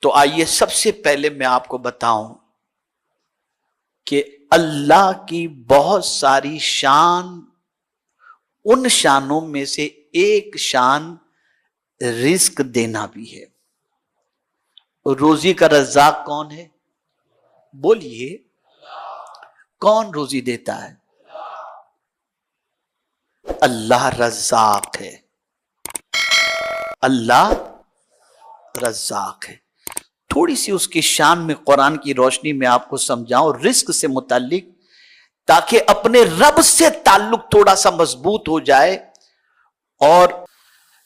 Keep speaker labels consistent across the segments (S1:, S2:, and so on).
S1: تو آئیے سب سے پہلے میں آپ کو بتاؤں کہ اللہ کی بہت ساری شان، ان شانوں میں سے ایک شان رزق دینا بھی ہے۔ روزی کا رزاق کون ہے؟ بولیے، کون روزی دیتا ہے؟ اللہ رزاق ہے، اللہ رزاق ہے۔ تھوڑی سی اس کی شان میں قرآن کی روشنی میں آپ کو سمجھاؤں رزق سے متعلق، تاکہ اپنے رب سے تعلق تھوڑا سا مضبوط ہو جائے اور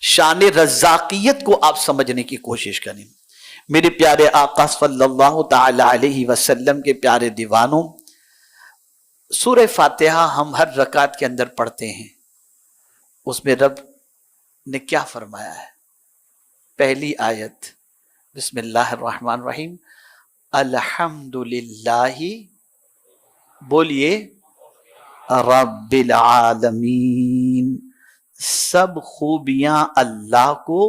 S1: شان رزاقیت کو آپ سمجھنے کی کوشش کریں۔ میرے پیارے آقا صلی اللہ تعالی علیہ وسلم کے پیارے دیوانوں، سورہ فاتحہ ہم ہر رکعت کے اندر پڑھتے ہیں۔ اس میں رب نے کیا فرمایا ہے؟ پہلی آیت، بسم اللہ الرحمن الرحیم، الحمدللہ، بولیے، رب العالمین، سب خوبیاں اللہ کو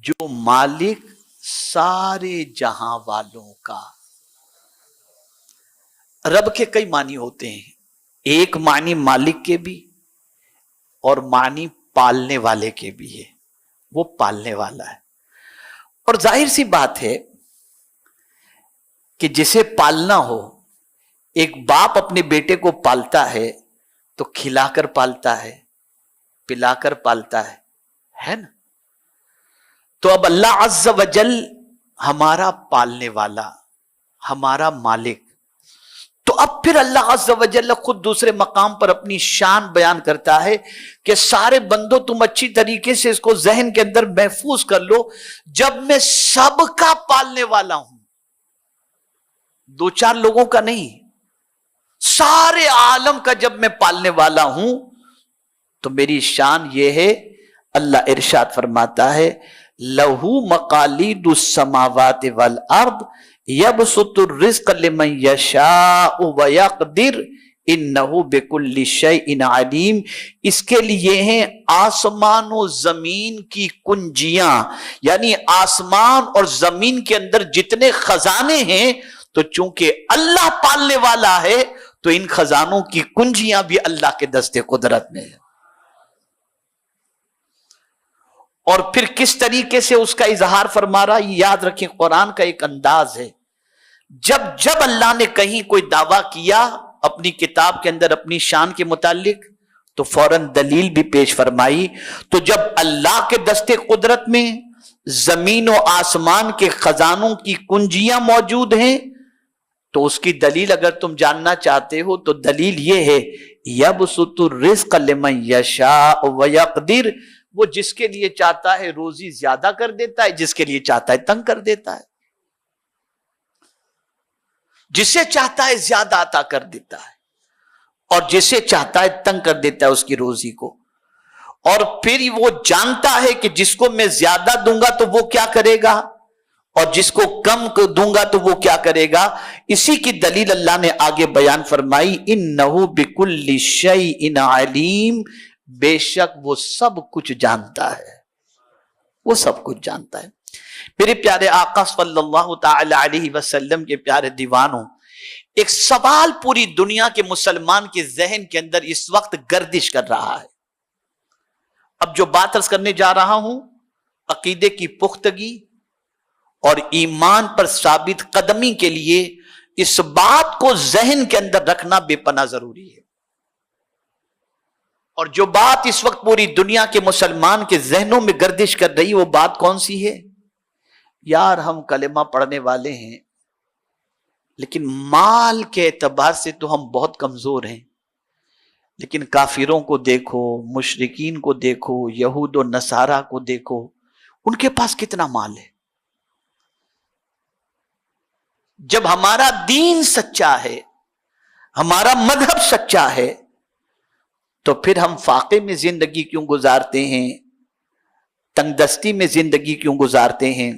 S1: جو مالک سارے جہاں والوں کا۔ رب کے کئی معنی ہوتے ہیں، ایک معنی مالک کے بھی اور معنی پالنے والے کے بھی ہے، وہ پالنے والا ہے۔ اور ظاہر سی بات ہے کہ جسے پالنا ہو، ایک باپ اپنے بیٹے کو پالتا ہے تو کھلا کر پالتا ہے، پلا کر پالتا ہے نا؟ تو اب اللہ عز و جل ہمارا پالنے والا، ہمارا مالک، تو اب پھر اللہ عز و جل خود دوسرے مقام پر اپنی شان بیان کرتا ہے کہ سارے بندوں تم اچھی طریقے سے اس کو ذہن کے اندر محفوظ کر لو، جب میں سب کا پالنے والا ہوں، دو چار لوگوں کا نہیں، سارے عالم کا جب میں پالنے والا ہوں تو میری شان یہ ہے۔ اللہ ارشاد فرماتا ہے، لہو مقالید السماوات والارض یبسط الرزق لمن یشاء ویقدر انہ بکل شیء علیم۔ اس کے لیے ہیں آسمان و زمین کی کنجیاں، یعنی آسمان اور زمین کے اندر جتنے خزانے ہیں، تو چونکہ اللہ پالنے والا ہے تو ان خزانوں کی کنجیاں بھی اللہ کے دست قدرت میں ہیں۔ اور پھر کس طریقے سے اس کا اظہار فرما رہا، یاد رکھیں قرآن کا ایک انداز ہے، جب اللہ نے کہیں کوئی دعویٰ کیا اپنی کتاب کے اندر اپنی شان کے متعلق تو فوراً دلیل بھی پیش فرمائی۔ تو جب اللہ کے دست قدرت میں زمین و آسمان کے خزانوں کی کنجیاں موجود ہیں تو اس کی دلیل اگر تم جاننا چاہتے ہو تو دلیل یہ ہے، یبسط الرزق لمن یشاء ویقدر، وہ جس کے لیے چاہتا ہے روزی زیادہ کر دیتا ہے، جس کے لیے چاہتا ہے تنگ کر دیتا ہے، جسے چاہتا ہے زیادہ عطا کر دیتا ہے اور جسے چاہتا ہے تنگ کر دیتا ہے اس کی روزی کو۔ اور پھر وہ جانتا ہے کہ جس کو میں زیادہ دوں گا تو وہ کیا کرے گا اور جس کو کم دوں گا تو وہ کیا کرے گا۔ اسی کی دلیل اللہ نے آگے بیان فرمائی، انہ بکل شیء علیم، بے شک وہ سب کچھ جانتا ہے، وہ سب کچھ جانتا ہے۔ میرے پیارے آقا صلی اللہ تعالی علیہ وسلم کے پیارے دیوانوں، ایک سوال پوری دنیا کے مسلمان کے ذہن کے اندر اس وقت گردش کر رہا ہے۔ اب جو بات عرض کرنے جا رہا ہوں، عقیدے کی پختگی اور ایمان پر ثابت قدمی کے لیے اس بات کو ذہن کے اندر رکھنا بے پناہ ضروری ہے۔ اور جو بات اس وقت پوری دنیا کے مسلمان کے ذہنوں میں گردش کر رہی، وہ بات کون سی ہے؟ یار ہم کلمہ پڑھنے والے ہیں لیکن مال کے اعتبار سے تو ہم بہت کمزور ہیں، لیکن کافروں کو دیکھو، مشرکین کو دیکھو، یہود و نصارہ کو دیکھو، ان کے پاس کتنا مال ہے۔ جب ہمارا دین سچا ہے، ہمارا مذہب سچا ہے، تو پھر ہم فاقے میں زندگی کیوں گزارتے ہیں، تنگ دستی میں زندگی کیوں گزارتے ہیں،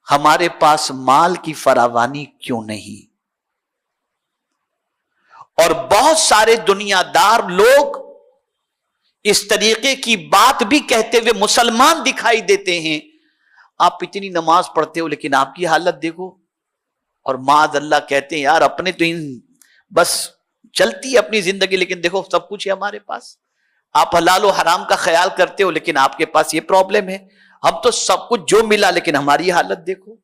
S1: ہمارے پاس مال کی فراوانی کیوں نہیں؟ اور بہت سارے دنیا دار لوگ اس طریقے کی بات بھی کہتے ہوئے مسلمان دکھائی دیتے ہیں، آپ اتنی نماز پڑھتے ہو لیکن آپ کی حالت دیکھو. اور معاذ اللہ کہتے ہیں یار اپنے تو بس چلتی ہے اپنی زندگی لیکن دیکھو سب کچھ ہے ہمارے پاس. آپ حلال و حرام کا خیال کرتے ہو لیکن آپ کے پاس یہ پرابلم ہے. ہم تو سب کچھ جو ملا لیکن ہماری حالت دیکھو.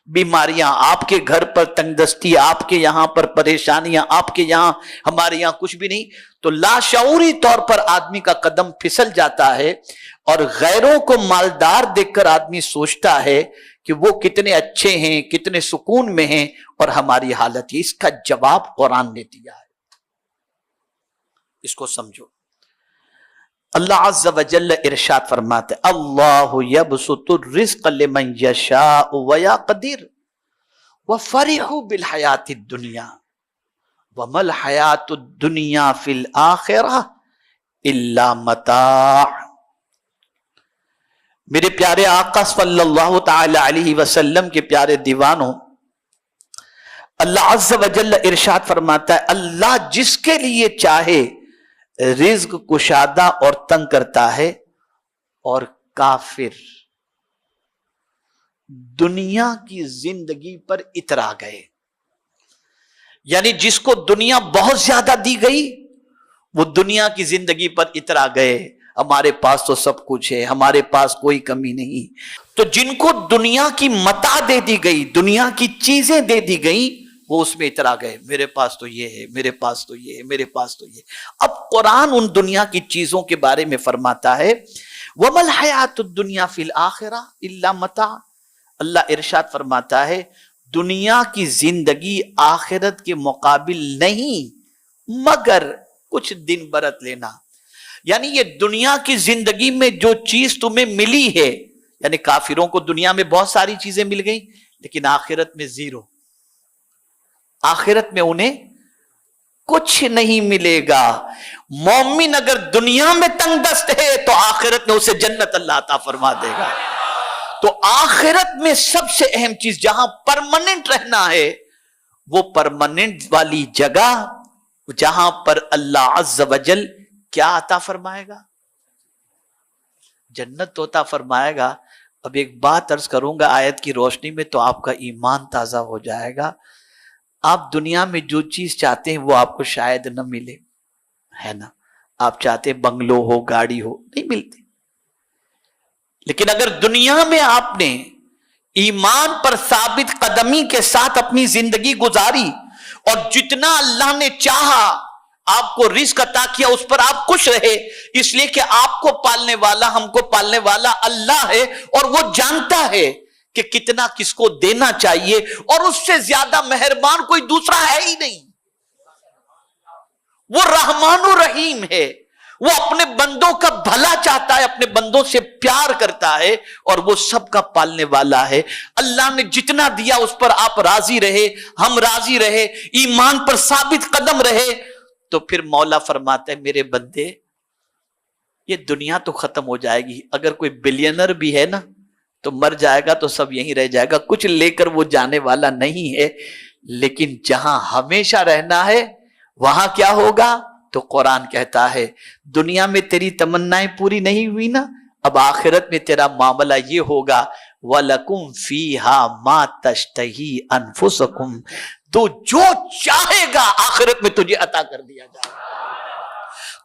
S1: بیماریاں آپ کے گھر پر، تنگ دستی آپ کے یہاں پر، پریشانیاں آپ کے یہاں، ہمارے یہاں کچھ بھی نہیں. تو لاشعوری طور پر آدمی کا قدم پھسل جاتا ہے اور غیروں کو مالدار دیکھ کر آدمی سوچتا ہے کہ وہ کتنے اچھے ہیں، کتنے سکون میں ہیں، اور ہماری حالت یہ. اس کا جواب قرآن نے دیا ہے. اس کو سمجھو. اللہ عز و جل ارشاد فرماتے اللہ یبسط الرزق لمن یشاء ویقدر وفرحوا بالحیات الدنیا وما الحیات الدنیا فی الآخرہ الا متاع. میرے پیارے آقا صلی اللہ تعالی علیہ وسلم کے پیارے دیوانوں، اللہ عز و جل ارشاد فرماتا ہے اللہ جس کے لیے چاہے رزق کشادہ اور تنگ کرتا ہے، اور کافر دنیا کی زندگی پر اترا گئے. یعنی جس کو دنیا بہت زیادہ دی گئی وہ دنیا کی زندگی پر اترا گئے. ہمارے پاس تو سب کچھ ہے، ہمارے پاس کوئی کمی نہیں. تو جن کو دنیا کی متاع دے دی گئی، دنیا کی چیزیں دے دی گئی، وہ اس میں اترا گئے. میرے پاس تو یہ ہے، میرے پاس تو یہ ہے، میرے پاس تو یہ. اب قرآن ان دنیا کی چیزوں کے بارے میں فرماتا ہے وَمَا الْحَيَاةُ الدُّنْيَا فِي الْآخِرَةِ إِلَّا مَتَاعٌ. اللہ ارشاد فرماتا ہے دنیا کی زندگی آخرت کے مقابل نہیں مگر کچھ دن برت لینا. یعنی یہ دنیا کی زندگی میں جو چیز تمہیں ملی ہے، یعنی کافروں کو دنیا میں بہت ساری چیزیں مل گئی لیکن آخرت میں زیرو. آخرت میں انہیں کچھ نہیں ملے گا. مومن اگر دنیا میں تنگ دست ہے تو آخرت میں اسے جنت اللہ عطا فرما دے گا. تو آخرت میں سب سے اہم چیز جہاں پرماننٹ رہنا ہے وہ پرماننٹ والی جگہ جہاں پر اللہ عز و جل کیا عطا فرمائے گا؟ جنت تو عطا فرمائے گا. اب ایک بات عرض کروں گا آیت کی روشنی میں تو آپ کا ایمان تازہ ہو جائے گا. آپ دنیا میں جو چیز چاہتے ہیں وہ آپ کو شاید نہ ملے، ہے نا. آپ چاہتے بنگلو ہو، گاڑی ہو، نہیں ملتی. لیکن اگر دنیا میں آپ نے ایمان پر ثابت قدمی کے ساتھ اپنی زندگی گزاری اور جتنا اللہ نے چاہا آپ کو رزق عطا کیا اس پر آپ خوش رہے، اس لیے کہ آپ کو پالنے والا، ہم کو پالنے والا اللہ ہے اور وہ جانتا ہے کہ کتنا کس کو دینا چاہیے، اور اس سے زیادہ مہربان کوئی دوسرا ہے ہی نہیں. وہ رحمان و رحیم ہے. وہ اپنے بندوں کا بھلا چاہتا ہے، اپنے بندوں سے پیار کرتا ہے اور وہ سب کا پالنے والا ہے. اللہ نے جتنا دیا اس پر آپ راضی رہے، ہم راضی رہے، ایمان پر ثابت قدم رہے، تو پھر مولا فرماتا ہے میرے بندے یہ دنیا تو ختم ہو جائے گی. اگر کوئی بلینر بھی ہے نا تو مر جائے گا تو سب یہیں رہ جائے گا، کچھ لے کر وہ جانے والا نہیں ہے. لیکن جہاں ہمیشہ رہنا ہے وہاں کیا ہوگا؟ تو قرآن کہتا ہے دنیا میں تیری تمنائیں پوری نہیں ہوئی نا، اب آخرت میں تیرا معاملہ یہ ہوگا وَلَكُمْ فِيهَا مَا تَشْتَهِي أَنفُسُكُمْ. تو جو چاہے گا آخرت میں تجھے عطا کر دیا جائے گا.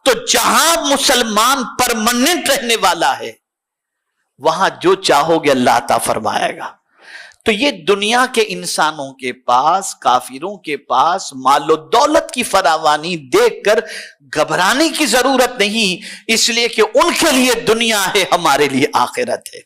S1: تو جہاں مسلمان پرماننٹ رہنے والا ہے وہاں جو چاہو گے اللہ عطا فرمائے گا. تو یہ دنیا کے انسانوں کے پاس، کافروں کے پاس مال و دولت کی فراوانی دیکھ کر گھبرانے کی ضرورت نہیں، اس لیے کہ ان کے لیے دنیا ہے، ہمارے لیے آخرت ہے.